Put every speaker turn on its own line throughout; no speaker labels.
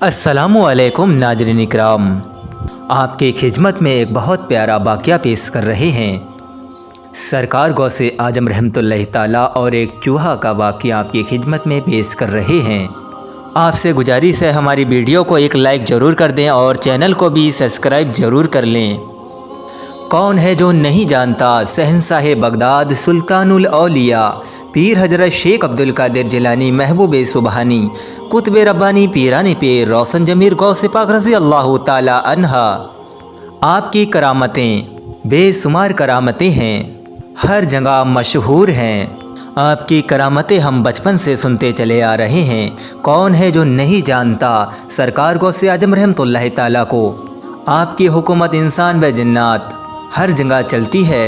अस्सलामुअलैकुम नाज़रीन इकराम, आपके खिदमत में एक बहुत प्यारा वाक़या पेश कर रहे हैं। सरकार गौसे आजम रहमतुल्लाह ताला और एक चूहा का वाक़या आपकी खिदमत में पेश कर रहे हैं। आपसे गुजारिश है हमारी वीडियो को एक लाइक ज़रूर कर दें और चैनल को भी सब्सक्राइब ज़रूर कर लें। कौन है जो नहीं जानता शहंशाह बगदाद सुल्तानुल औलिया पीर हजरत शेख अब्दुल कादिर जिलानी महबूब सुबहानी कुतुब रब्बानी पीरानी पीर रोशन जमीर गौसे पाक रज़ी अल्लाह ताला अन्हा। आपकी करामतें बेशुमार करामतें हैं, हर जगह मशहूर हैं। आपकी करामतें हम बचपन से सुनते चले आ रहे हैं। कौन है जो नहीं जानता सरकार गौसे आजम रहमतुल्लाह ताला को। आपकी हुकूमत इंसान व जिन्नात हर जगह चलती है।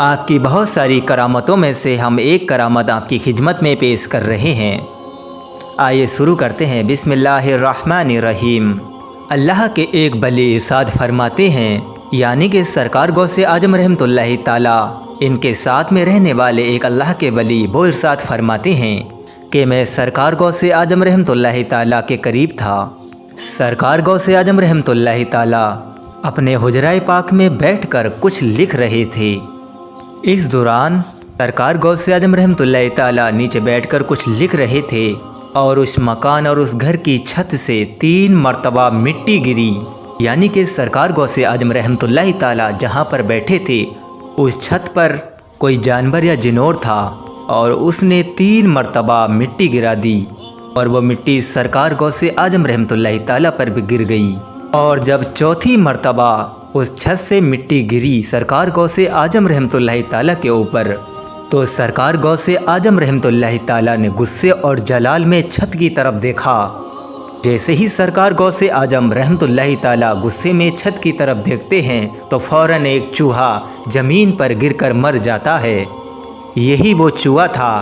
आपकी बहुत सारी करामतों में से हम एक करामत आपकी खिदमत में पेश कर रहे हैं। आइए शुरू करते हैं। बिस्मिल्लाहिर्रहमानिर्रहीम। अल्लाह के एक बली इरशाद फरमाते हैं, यानी कि सरकार गौसे आजम रहमतुल्लाह ताला इनके साथ में रहने वाले एक अल्लाह के बली वो इरशाद फरमाते हैं कि मैं सरकार गौसे आजम रहमतुल्लाह ताला के करीब था। सरकार गौसे आजम रहमतुल्लाह ताला अपने हुजराए पाक में बैठकर कुछ लिख रहे थे। इस दौरान सरकार गौसे आजम रहमतुल्लाह ताला नीचे बैठकर कुछ लिख रहे थे और उस मकान और उस घर की छत से 3 मरतबा मिट्टी गिरी। यानी कि सरकार गौसे आजम रहमतुल्लाह ताला जहाँ पर बैठे थे उस छत पर कोई जानवर या जिनोर था और उसने 3 मरतबा मिट्टी गिरा दी और वो मिट्टी सरकार गौसे आजम रहमतुल्लाह ताला पर भी गिर गई। और जब चौथी मरतबा उस छत से मिट्टी गिरी सरकार गौसे आजम रहमतुल्लाह ताला के ऊपर, तो सरकार गौसे आजम रहमतुल्लाह ताला ने गुस्से और जलाल में छत की तरफ देखा। जैसे ही सरकार गौसे आजम रहमतुल्लाह ताला गुस्से में छत की तरफ देखते हैं तो फ़ौरन एक चूहा ज़मीन पर गिरकर मर जाता है। यही वो चूहा था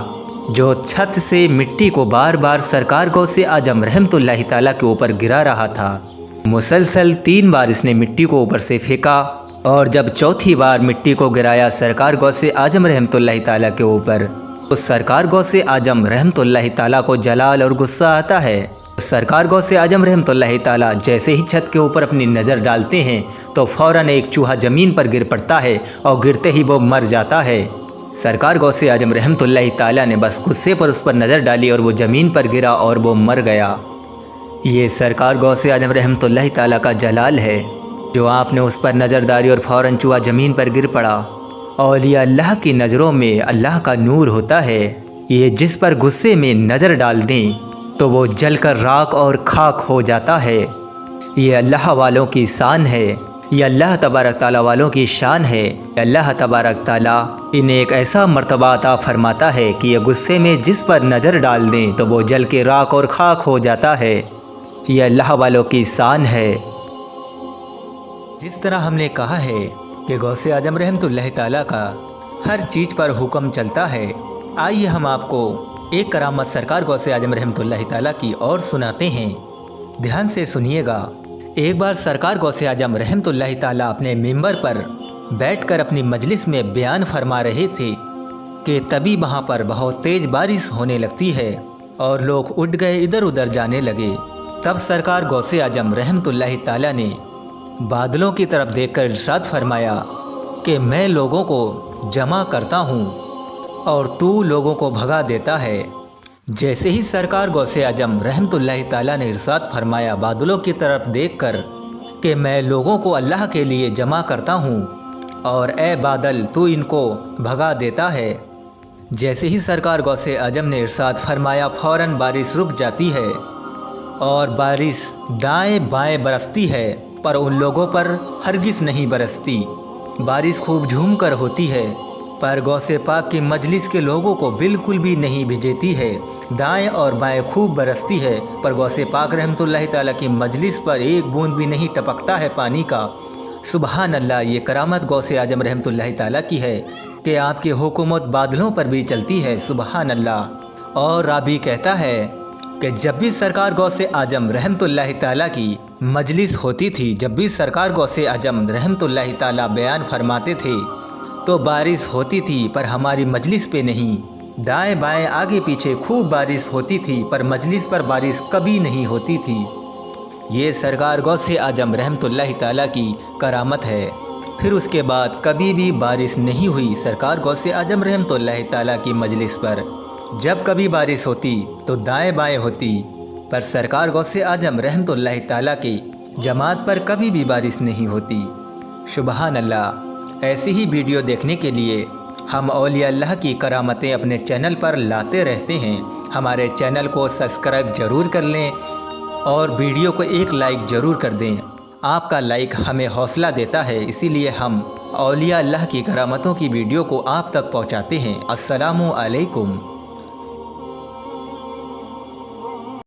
जो छत से मिट्टी को बार बार सरकार गौसे आजम रहमतुल्लाह ताला के ऊपर गिरा रहा था। मुसलसल 3 बार इसने मिट्टी को ऊपर से फेंका और जब चौथी बार मिट्टी को गिराया सरकार गौसे आजम रहमतुल्लाह ताला के ऊपर, तो सरकार गौसे आजम रहमतुल्लाह ताला को जलाल और गुस्सा आता है। सरकार गौसे आजम रहमतुल्लाह ताला जैसे ही छत के ऊपर अपनी नज़र डालते हैं तो फ़ौरन एक चूहा ज़मीन पर गिर पड़ता है और गिरते ही वो मर जाता है। सरकार गौसे आजम रहमतुल्लाह ताला ने बस गुस्से पर उस पर नज़र डाली और वो ज़मीन पर गिरा और वो मर गया। ये सरकार गौसे आजम रहमतुल्लाह ताला का जलाल है जो आपने उस पर नज़र डाली और फ़ौरन चूहा ज़मीन पर गिर पड़ा। औलिया अल्लाह की नज़रों में अल्लाह का नूर होता है। ये जिस पर गुस्से में नज़र डाल दें तो वो जलकर राख और खाक हो जाता है। ये अल्लाह वालों की शान है, ये अल्लाह तबारक ताला वालों की शान है। अल्लाह तबारक ताला इन्हें एक ऐसा मर्तबा अता फरमाता है कि ये गुस्से में जिस पर नज़र डाल दें तो वो जल के राख और खाक हो जाता है। ये अल्लाह वालों की शान है। जिस तरह हमने कहा है कि गौसे आजम रहमतुल्लाह ताला का हर चीज़ पर हुक्म चलता है, आइए हम आपको एक करामत सरकार गौसे आजम रहमतुल्लाह ताला की और सुनाते हैं। ध्यान से सुनिएगा। एक बार सरकार गौसे आजम रहमतुल्लाह ताला अपने मिंबर पर बैठकर अपनी मजलिस में बयान फरमा रहे थे कि तभी वहाँ पर बहुत तेज़ बारिश होने लगती है और लोग उठ गए, इधर उधर जाने लगे। तब सरकार गौसे आजम रहमतुल्लाह ताला ने बादलों की तरफ देखकर इरशाद फरमाया कि मैं लोगों को जमा करता हूँ और तू लोगों को भगा देता है। जैसे ही सरकार गौसे आजम रहमतुल्लाह ताला ने इरशाद फरमाया बादलों की तरफ देखकर कि मैं लोगों को अल्लाह के लिए जमा करता हूँ और ए बादल तू इनको भगा देता है। जैसे ही सरकार गौसे आजम ने इरशाद फरमाया फ़ौरन बारिश रुक जाती है और बारिश दाएं बाएं बरसती है, पर उन लोगों पर हरगिज़ नहीं बरसती। बारिश खूब झूम कर होती है पर गौसे पाक की मजलिस के लोगों को बिल्कुल भी नहीं भिजेती है। दाएं और बाएं खूब बरसती है पर गौसे पाक रहमतुल्लाह ताला की मजलिस पर एक बूंद भी नहीं टपकता है पानी का। सुबहान अल्लाह। ये करामत गौसे आजम रहमतुल्लाह ताला की है कि आपकी हुकूमत बादलों पर भी चलती है। सुबहान अल्लाह। और राबी कहता है कि जब भी सरकार गौसे आजम रहमतुल्लाह ताला की मजलिस होती थी, जब भी सरकार गौसे आजम रहमतुल्लाह ताला बयान फरमाते थे तो बारिश होती थी पर हमारी मजलिस पे नहीं। दाएं बाएं आगे पीछे खूब बारिश होती थी पर मजलिस पर बारिश कभी नहीं होती थी। یہ سرکار غوث اعظم رحمۃ اللہ تعالیٰ کی کرامت ہے۔ پھر اس کے بعد کبھی بھی بارش نہیں ہوئی سرکار غوث اعظم رحمۃ اللہ تعالیٰ کی مجلس پر۔ جب کبھی بارش ہوتی تو دائیں بائیں ہوتی، پر سرکار غوث اعظم رحمۃ اللہ تعالیٰ کی جماعت پر کبھی بھی بارش نہیں ہوتی۔ سبحان اللہ۔ ایسی ہی ویڈیو دیکھنے کے لیے ہم اولیاء اللہ کی کرامتیں اپنے چینل پر لاتے رہتے ہیں۔ ہمارے چینل کو سبسکرائب ضرور کر لیں اور ویڈیو کو ایک لائک ضرور کر دیں۔ آپ کا لائک ہمیں حوصلہ دیتا ہے، اسی لیے ہم اولیاء اللہ کی کرامتوں کی ویڈیو کو آپ تک پہنچاتے ہیں۔ السلام علیکم۔